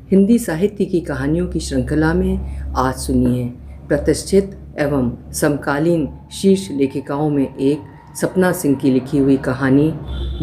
हिंदी साहित्य की कहानियों की श्रृंखला में आज सुनिए प्रतिष्ठित एवं समकालीन शीर्ष लेखिकाओं में एक सपना सिंह की लिखी हुई कहानी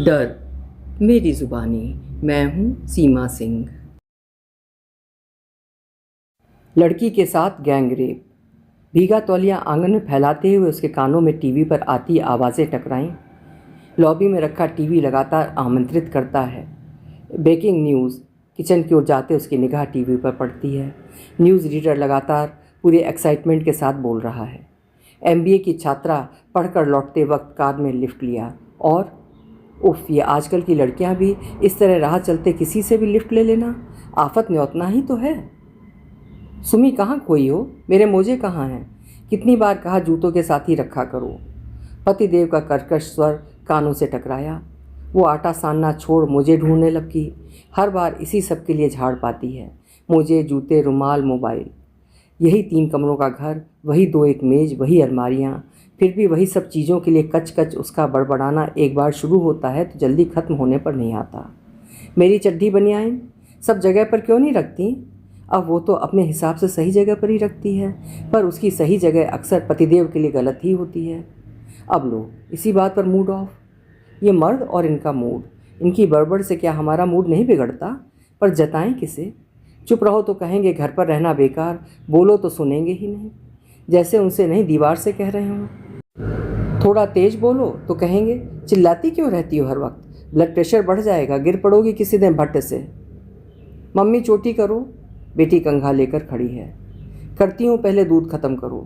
डर मेरी जुबानी। मैं हूँ सीमा सिंह। लड़की के साथ गैंग रेप। भीगा तौलिया आंगन में फैलाते हुए उसके कानों में टीवी पर आती आवाज़ें टकराईं। लॉबी में रखा टीवी लगातार आमंत्रित करता है। Breaking news. किचन की ओर जाते उसकी निगाह टीवी पर पड़ती है। न्यूज़ रीडर लगातार पूरे एक्साइटमेंट के साथ बोल रहा है। एमबीए की छात्रा पढ़कर लौटते वक्त कार में लिफ्ट लिया और उफ, ये आजकल की लड़कियां भी इस तरह राह चलते किसी से भी लिफ्ट ले लेना आफत न्योतना ही तो है। सुमी कहाँ खोई हो? मेरे मोजे कहाँ हैं? कितनी बार कहा जूतों के साथ ही रखा करो। पतिदेव का कर्कश स्वर कानों से टकराया। वो आटा सानना छोड़ मोजे ढूंढने लगी। हर बार इसी सब के लिए झाड़ पाती है। मोजे, जूते, रुमाल, मोबाइल। यही 3 कमरों का घर, वही 2-1 मेज़, वही अलमारियाँ। फिर भी वही सब चीज़ों के लिए कच कच उसका बड़बड़ाना एक बार शुरू होता है तो जल्दी ख़त्म होने पर नहीं आता। मेरी चड्ढी बनियाइन सब जगह पर क्यों नहीं रखती? अब वो तो अपने हिसाब से सही जगह पर ही रखती है, पर उसकी सही जगह अक्सर पतिदेव के लिए गलत ही होती है। अब लो, इसी बात पर मूड ऑफ। ये मर्द और इनका मूड, इनकी बड़बड़ से क्या हमारा मूड नहीं बिगड़ता? पर जताएं किसे? चुप रहो तो कहेंगे घर पर रहना बेकार, बोलो तो सुनेंगे ही नहीं, जैसे उनसे नहीं दीवार से कह रहे हों। थोड़ा तेज बोलो तो कहेंगे चिल्लाती क्यों रहती हो हर वक्त, ब्लड प्रेशर बढ़ जाएगा, गिर पड़ोगी किसी दिन भट्ट से। मम्मी चोटी करो। बेटी कंघा लेकर खड़ी है। करती हूँ, पहले दूध ख़त्म करो,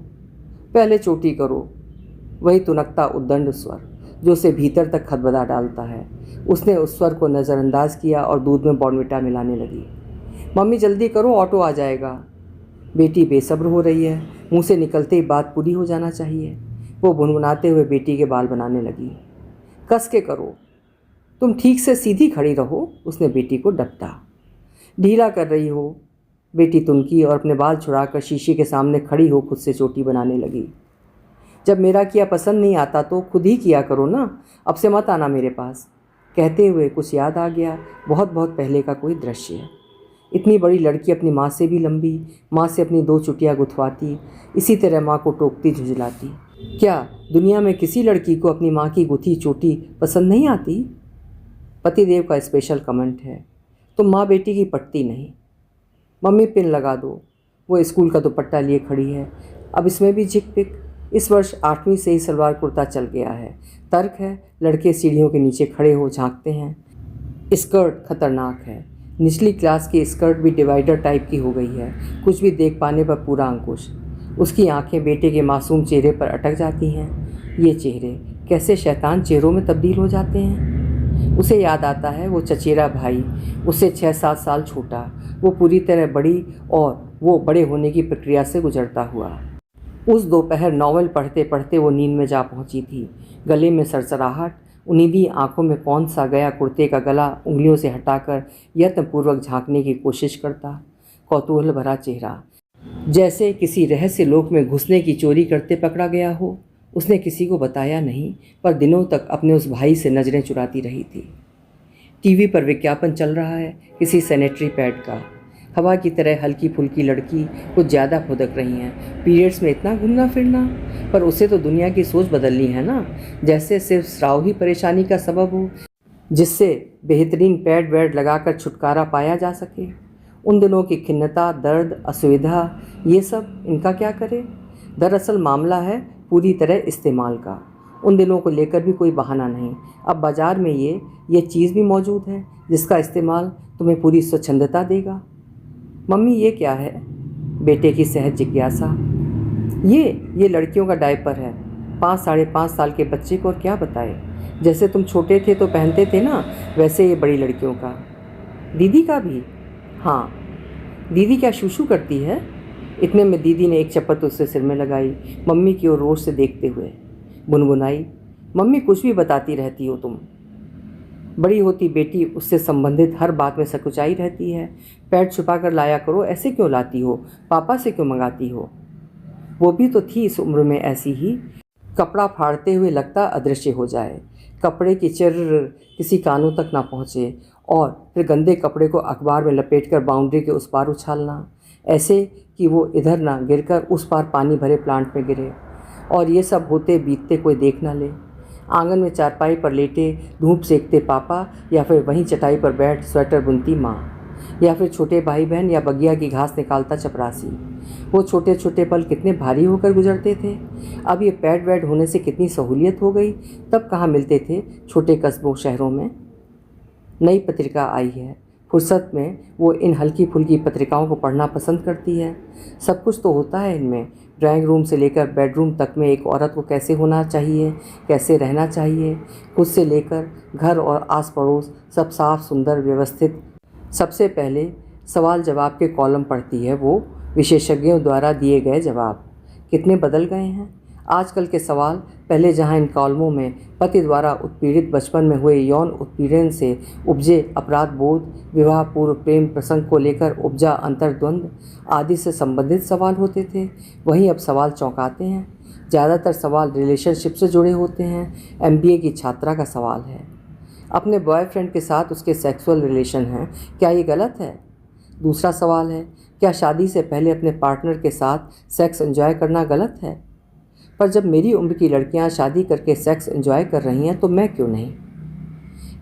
पहले चोटी करो। वही तुनकता उद्दंड स्वर जो उसे भीतर तक खदबदा डालता है। उसने उस स्वर को नज़रअंदाज किया और दूध में बॉर्नविटा मिलाने लगी। मम्मी जल्दी करो, ऑटो आ जाएगा। बेटी बेसब्र हो रही है, मुंह से निकलते ही बात पूरी हो जाना चाहिए। वो भुनभुनाते हुए बेटी के बाल बनाने लगी। कस के करो, तुम ठीक से सीधी खड़ी रहो, उसने बेटी को डपटा। ढीला कर रही हो। बेटी तुनकी और अपने बाल छुड़ाकर शीशे के सामने खड़ी हो खुद से चोटी बनाने लगी। जब मेरा किया पसंद नहीं आता तो खुद ही किया करो ना, अब से मत आना मेरे पास। कहते हुए कुछ याद आ गया, बहुत बहुत पहले का कोई दृश्य। इतनी बड़ी लड़की अपनी माँ से भी लंबी, माँ से अपनी 2 चुटियाँ गुथवाती, इसी तरह माँ को टोकती झुंझलाती। क्या दुनिया में किसी लड़की को अपनी माँ की गुथी चोटी पसंद नहीं आती? पतिदेव का स्पेशल कमेंट है, तुम माँ बेटी की पटती नहीं। मम्मी पिन लगा दो। वो स्कूल का दुपट्टा लिए खड़ी है। अब इसमें भी झिक पिक। इस वर्ष 8वीं से ही सलवार कुर्ता चल गया है। तर्क है, लड़के सीढ़ियों के नीचे खड़े हो झांकते हैं। स्कर्ट खतरनाक है। निचली क्लास की स्कर्ट भी डिवाइडर टाइप की हो गई है, कुछ भी देख पाने पर पूरा अंकुश। उसकी आंखें बेटे के मासूम चेहरे पर अटक जाती हैं। ये चेहरे कैसे शैतान चेहरों में तब्दील हो जाते हैं। उसे याद आता है वो चचेरा भाई, उससे 6-7 साल छोटा, वो पूरी तरह बड़ी और वो बड़े होने की प्रक्रिया से गुजरता हुआ। उस दोपहर नॉवेल पढ़ते पढ़ते वो नींद में जा पहुंची थी। गले में सरसराहट, उन्हीं भी आंखों में कौन सा गया कुर्ते का गला उंगलियों से हटाकर यत्नपूर्वक झांकने की कोशिश करता। कौतूहल भरा चेहरा, जैसे किसी रहस्य लोक में घुसने की चोरी करते पकड़ा गया हो। उसने किसी को बताया नहीं, पर दिनों तक अपने उस भाई से नज़रें चुराती रही थी। टीवी पर विज्ञापन चल रहा है किसी सैनिटरी पैड का। हवा की तरह हल्की फुल्की लड़की कुछ ज़्यादा फुदक रही हैं। पीरियड्स में इतना घूमना फिरना, पर उसे तो दुनिया की सोच बदलनी है ना, जैसे सिर्फ स्राव ही परेशानी का सबब हो, जिससे बेहतरीन पैड वैड लगाकर छुटकारा पाया जा सके। उन दिनों की खिन्नता, दर्द, असुविधा, ये सब इनका क्या करे? दरअसल मामला है पूरी तरह इस्तेमाल का। उन दिनों को लेकर भी कोई बहाना नहीं। अब बाज़ार में ये चीज़ भी मौजूद है जिसका इस्तेमाल तुम्हें पूरी स्वच्छंदता देगा। मम्मी ये क्या है? बेटे की सहज जिज्ञासा। ये लड़कियों का डायपर है। 5-5.5 साल के बच्चे को और क्या बताए। जैसे तुम छोटे थे तो पहनते थे ना, वैसे ये बड़ी लड़कियों का। दीदी का भी? हाँ। दीदी क्या शूशू करती है? इतने में दीदी ने एक चपत उससे सिर में लगाई, मम्मी की ओर रोज से देखते हुए गुनगुनाई, मम्मी कुछ भी बताती रहती हो तुम। बड़ी होती बेटी उससे संबंधित हर बात में सकुचाई रहती है। पैड छुपा कर लाया करो, ऐसे क्यों लाती हो? पापा से क्यों मंगाती हो? वो भी तो थी इस उम्र में ऐसी ही। कपड़ा फाड़ते हुए लगता अदृश्य हो जाए, कपड़े की चिर्र किसी कानों तक ना पहुँचे और फिर गंदे कपड़े को अखबार में लपेटकर बाउंड्री के उस पार उछालना, ऐसे कि वो इधर ना गिरकर उस पार पानी भरे प्लांट में गिरे, और ये सब होते बीतते कोई देख ना ले। आंगन में चारपाई पर लेटे धूप सेकते पापा, या फिर वहीं चटाई पर बैठ स्वेटर बुनती माँ, या फिर छोटे भाई बहन या बगिया की घास निकालता चपरासी। वो छोटे छोटे पल कितने भारी होकर गुजरते थे। अब ये पैड वैड होने से कितनी सहूलियत हो गई, तब कहाँ मिलते थे छोटे कस्बों शहरों में। नई पत्रिका आई है, फुर्सत में वो इन हल्की फुल्की पत्रिकाओं को पढ़ना पसंद करती है। सब कुछ तो होता है इनमें, ड्राइंग रूम से लेकर बेडरूम तक में एक औरत को कैसे होना चाहिए, कैसे रहना चाहिए, खुद से लेकर घर और आस पड़ोस सब साफ सुंदर व्यवस्थित। सबसे पहले सवाल जवाब के कॉलम पढ़ती है वो, विशेषज्ञों द्वारा दिए गए जवाब। कितने बदल गए हैं आजकल के सवाल। पहले जहां इन कॉलमों में पति द्वारा उत्पीड़ित बचपन में हुए यौन उत्पीड़न से उपजे अपराध बोध, विवाह पूर्व प्रेम प्रसंग को लेकर उपजा अंतर्द्वंद आदि से संबंधित सवाल होते थे, वहीं अब सवाल चौंकाते हैं। ज़्यादातर सवाल रिलेशनशिप से जुड़े होते हैं। MBA की छात्रा का सवाल है, अपने बॉयफ्रेंड के साथ उसके सेक्सुअल रिलेशन हैं, क्या ये गलत है? दूसरा सवाल है, क्या शादी से पहले अपने पार्टनर के साथ सेक्स एंजॉय करना गलत है? पर जब मेरी उम्र की लड़कियां शादी करके सेक्स एंजॉय कर रही हैं तो मैं क्यों नहीं?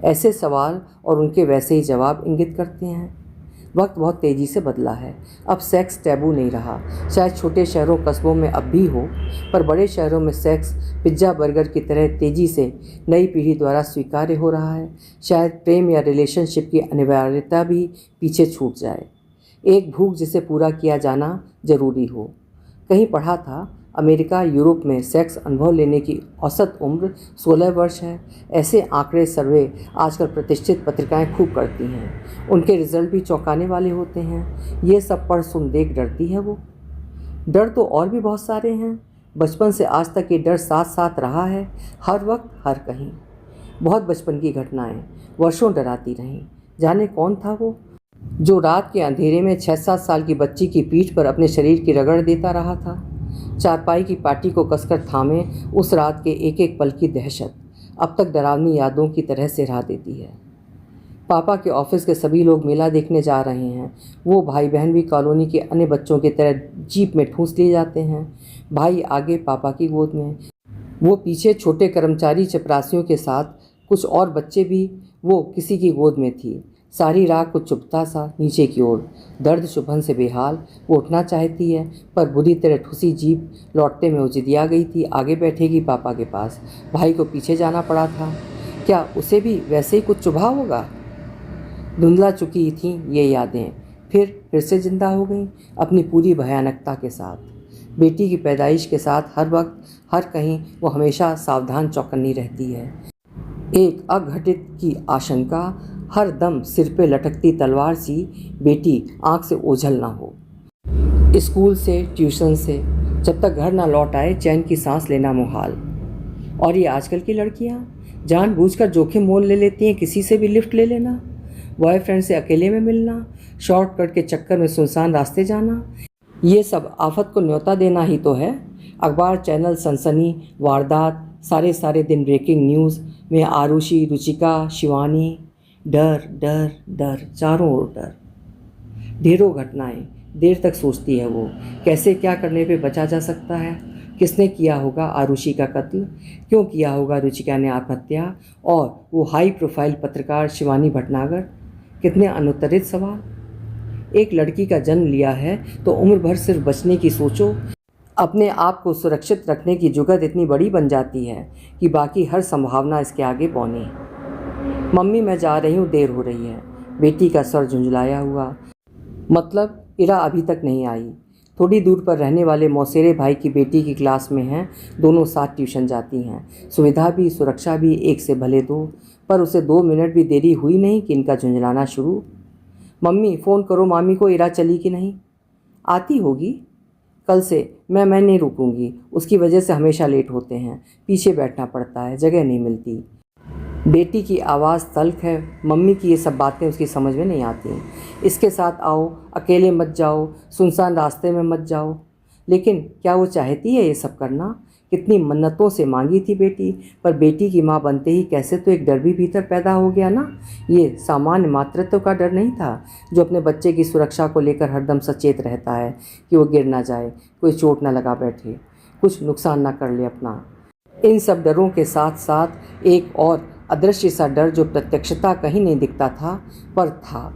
ऐसे सवाल और उनके वैसे ही जवाब इंगित करते हैं वक्त बहुत तेज़ी से बदला है। अब सेक्स टैबू नहीं रहा। शायद छोटे शहरों कस्बों में अब भी हो, पर बड़े शहरों में सेक्स पिज्ज़ा बर्गर की तरह तेज़ी से नई पीढ़ी द्वारा स्वीकार्य हो रहा है। शायद प्रेम या रिलेशनशिप की अनिवार्यता भी पीछे छूट जाए। एक भूख जिसे पूरा किया जाना जरूरी हो। कहीं पढ़ा था अमेरिका यूरोप में सेक्स अनुभव लेने की औसत उम्र 16 वर्ष है। ऐसे आंकड़े सर्वे आजकल प्रतिष्ठित पत्रिकाएं खूब करती हैं। उनके रिजल्ट भी चौंकाने वाले होते हैं। ये सब पढ़ सुन देख डरती है वो। डर तो और भी बहुत सारे हैं। बचपन से आज तक ये डर साथ साथ रहा है, हर वक्त हर कहीं। बहुत बचपन की घटनाएं वर्षों डराती रहीं। जाने कौन था वो जो रात के अंधेरे में 6-7 साल की बच्ची की पीठ पर अपने शरीर की रगड़ देता रहा था। चारपाई की पाटी को कसकर थामे उस रात के एक एक पल की दहशत अब तक डरावनी यादों की तरह सिरहा देती है। पापा के ऑफिस के सभी लोग मेला देखने जा रहे हैं। वो भाई बहन भी कॉलोनी के अन्य बच्चों की तरह जीप में ठूंस लिए जाते हैं। भाई आगे पापा की गोद में, वो पीछे छोटे कर्मचारी चपरासियों के साथ, कुछ और बच्चे भी वो किसी की गोद में थी। सारी रात को चुभता सा नीचे की ओर, दर्द चुभन से बेहाल। वो उठना चाहती है पर बुरी तरह ठुसी जीप लौटते में उजिदिया गई थी। आगे बैठेगी पापा के पास, भाई को पीछे जाना पड़ा था। क्या उसे भी वैसे ही कुछ चुभा होगा? धुंधला चुकी थीं ये यादें, फिर से जिंदा हो गईं अपनी पूरी भयानकता के साथ। बेटी की पैदाइश के साथ हर वक्त हर कहीं वो हमेशा सावधान चौकन्नी रहती है। एक अघटित की आशंका हर दम सिर पे लटकती तलवार सी, बेटी आंख से ओझल ना हो। स्कूल से, ट्यूशन से जब तक घर ना लौट आए चैन की सांस लेना मुहाल। और ये आजकल की लड़कियां जानबूझकर जोखिम मोल ले लेती हैं। किसी से भी लिफ्ट ले लेना, बॉयफ्रेंड से अकेले में मिलना, शॉर्टकट के चक्कर में सुनसान रास्ते जाना, ये सब आफत को न्योता देना ही तो है। अखबार, चैनल, सनसनी, वारदात, सारे दिन ब्रेकिंग न्यूज़ में आरुषि, रुचिका, शिवानी, डर डर डर, चारों ओर डर। ढेरों घटनाएं। देर तक सोचती है वो, कैसे क्या करने पे बचा जा सकता है। किसने किया होगा आरुषि का कत्ल, क्यों किया होगा रुचिका ने आत्महत्या, और वो हाई प्रोफाइल पत्रकार शिवानी भटनागर। कितने अनुत्तरित सवाल। एक लड़की का जन्म लिया है तो उम्र भर सिर्फ बचने की सोचो। अपने आप को सुरक्षित रखने की जुगत इतनी बड़ी बन जाती है कि बाकी हर संभावना इसके आगे पौनी। मम्मी मैं जा रही हूँ, देर हो रही है। बेटी का सर झुंझलाया हुआ। मतलब इरा अभी तक नहीं आई। थोड़ी दूर पर रहने वाले मौसेरे भाई की बेटी की क्लास में हैं। दोनों साथ ट्यूशन जाती हैं। सुविधा भी सुरक्षा भी एक से भले दो। पर उसे 2 मिनट भी देरी हुई नहीं कि इनका झुंझलाना शुरू। मम्मी फ़ोन करो मामी को, इरा चली कि नहीं। आती होगी कल से। मैं नहीं रुकूंगी, उसकी वजह से हमेशा लेट होते हैं। पीछे बैठना पड़ता है, जगह नहीं मिलती। बेटी की आवाज़ तल्ख है। मम्मी की ये सब बातें उसकी समझ में नहीं आती। इसके साथ आओ, अकेले मत जाओ, सुनसान रास्ते में मत जाओ। लेकिन क्या वो चाहती है ये सब करना? कितनी मन्नतों से मांगी थी बेटी, पर बेटी की माँ बनते ही कैसे तो एक डर भी भीतर पैदा हो गया ना। ये सामान्य मातृत्व का डर नहीं था, जो अपने बच्चे की सुरक्षा को लेकर हरदम सचेत रहता है कि वो गिर ना जाए, कोई चोट ना लगा बैठे, कुछ नुकसान ना कर ले अपना। इन सब डरों के साथ साथ एक और अदृश्य सा डर, जो प्रत्यक्षता कहीं नहीं दिखता था पर था,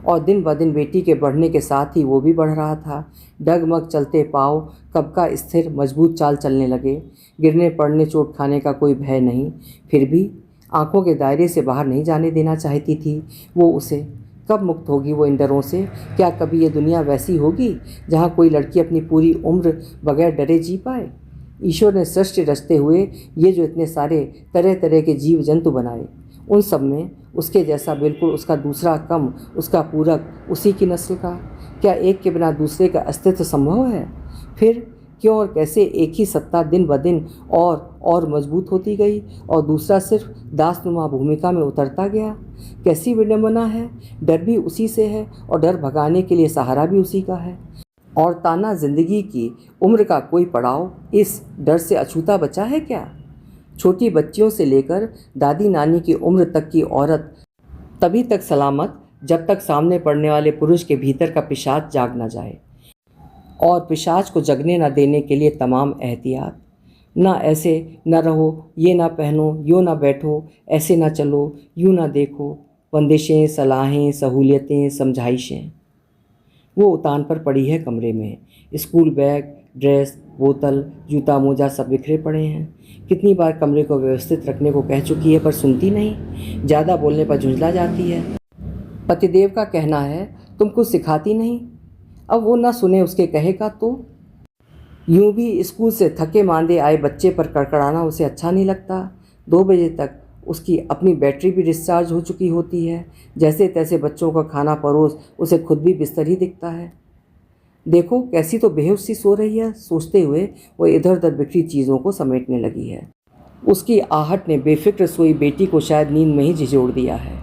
और दिन ब दिन बेटी के बढ़ने के साथ ही वो भी बढ़ रहा था। डगमग चलते पाँव कब का स्थिर मजबूत चाल चलने लगे, गिरने पड़ने चोट खाने का कोई भय नहीं। फिर भी आंखों के दायरे से बाहर नहीं जाने देना चाहती थी वो उसे। कब मुक्त होगी वो इन डरों से? क्या कभी ये दुनिया वैसी होगी जहाँ कोई लड़की अपनी पूरी उम्र बगैर डरे जी पाए? ईश्वर ने सृष्टि रचते हुए ये जो इतने सारे तरह तरह के जीव जंतु बनाए, उन सब में उसके जैसा बिल्कुल उसका दूसरा कम, उसका पूरक, उसी की नस्ल का, क्या एक के बिना दूसरे का अस्तित्व संभव है? फिर क्यों और कैसे एक ही सत्ता दिन ब दिन और मजबूत होती गई और दूसरा सिर्फ दासनुमा भूमिका में उतरता गया? कैसी विडंबना है! डर भी उसी से है और डर भगाने के लिए सहारा भी उसी का है। और ताना जिंदगी की उम्र का कोई पड़ाव इस डर से अछूता बचा है क्या? छोटी बच्चियों से लेकर दादी नानी की उम्र तक की औरत तभी तक सलामत जब तक सामने पड़ने वाले पुरुष के भीतर का पिशाच जाग न जाए, और पिशाच को जगने न देने के लिए तमाम एहतियात। ना ऐसे न रहो, ये ना पहनो, यूँ ना बैठो, ऐसे ना चलो, यूँ ना देखो, बंदिशें, सलाहें, सहूलियतें, समझाइशें। वो उतान पर पड़ी है कमरे में। स्कूल बैग, ड्रेस, बोतल, जूता मोजा सब बिखरे पड़े हैं। कितनी बार कमरे को व्यवस्थित रखने को कह चुकी है पर सुनती नहीं, ज़्यादा बोलने पर झुंझला जाती है। पतिदेव का कहना है तुम कुछ सिखाती नहीं। अब वो ना सुने उसके कहे का तो। यूं भी स्कूल से थके मांदे आए बच्चे पर कड़कड़ाना उसे अच्छा नहीं लगता। 2 बजे तक उसकी अपनी बैटरी भी डिस्चार्ज हो चुकी होती है। जैसे तैसे बच्चों का खाना परोस उसे खुद भी बिस्तर ही दिखता है। देखो कैसी तो बेहोश सी सो रही है, सोचते हुए वो इधर उधर बिखरी चीज़ों को समेटने लगी है। उसकी आहट ने बेफिक्र सोई बेटी को शायद नींद में ही झिझोड़ दिया है।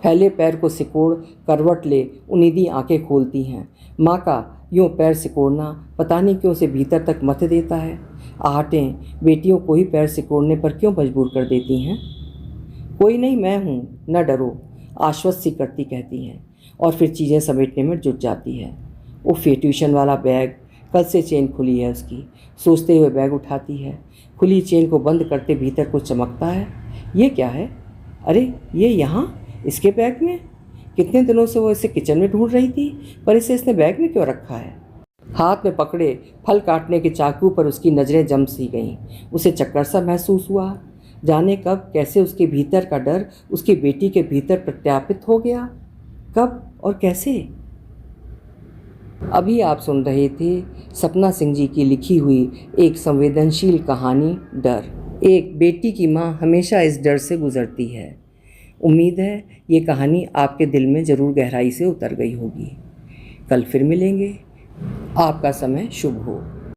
फैले पैर को सिकोड़ करवट ले उन्नीदी आंखें खोलती हैं। माँ का यूँ पैर सिकोड़ना पता नहीं क्यों से भीतर तक मत देता है। आहटें बेटियों को ही पैर सिकोड़ने पर क्यों मजबूर कर देती हैं? कोई नहीं, मैं हूँ, न डरो, आश्वस्त सी करती कहती हैं, और फिर चीज़ें समेटने में जुट जाती है। उफ, ये ट्यूशन वाला बैग, कल से चेन खुली है उसकी। सोचते हुए बैग उठाती है। खुली चेन को बंद करते भीतर कुछ चमकता है। ये क्या है? अरे ये यहाँ इसके बैग में? कितने दिनों से वो इसे किचन में ढूंढ रही थी, पर इसे इसने बैग में क्यों रखा है? हाथ में पकड़े फल काटने के चाकू पर उसकी नज़रें जम सी गईं। उसे चक्कर सा महसूस हुआ। जाने कब कैसे उसके भीतर का डर उसकी बेटी के भीतर प्रत्यापित हो गया। कब और कैसे? अभी आप सुन रहे थे सपना सिंह जी की लिखी हुई एक संवेदनशील कहानी डर। एक बेटी की माँ हमेशा इस डर से गुजरती है। उम्मीद है ये कहानी आपके दिल में ज़रूर गहराई से उतर गई होगी। कल फिर मिलेंगे। आपका समय शुभ हो।